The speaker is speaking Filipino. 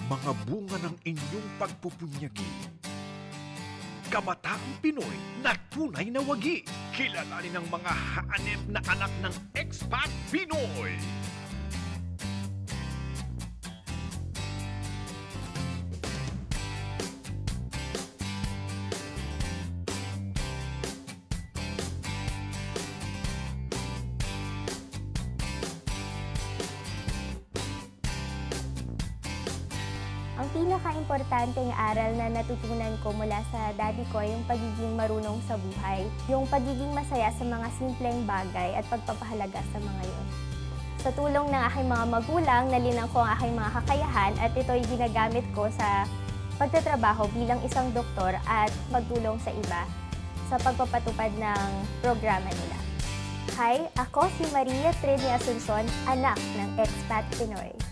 mga bunga ng inyong pagpupunyagi. Kabataang Pinoy na tunay na wagi. Kilalanin ang mga hanep na anak ng expat Pinoy. Ang pinaka-importanteng aral na natutunan ko mula sa daddy ko ay yung pagiging marunong sa buhay. Yung pagiging masaya sa mga simpleng bagay at pagpapahalaga sa mga yun. Sa tulong ng aking mga magulang, nalinang ko ang aking mga kakayahan at ito'y ginagamit ko sa pagtatrabaho bilang isang doktor at magtulong sa iba sa pagpapatupad ng programa nila. Hi, ako si Maria Trini Asuncion, anak ng expat Pinoy.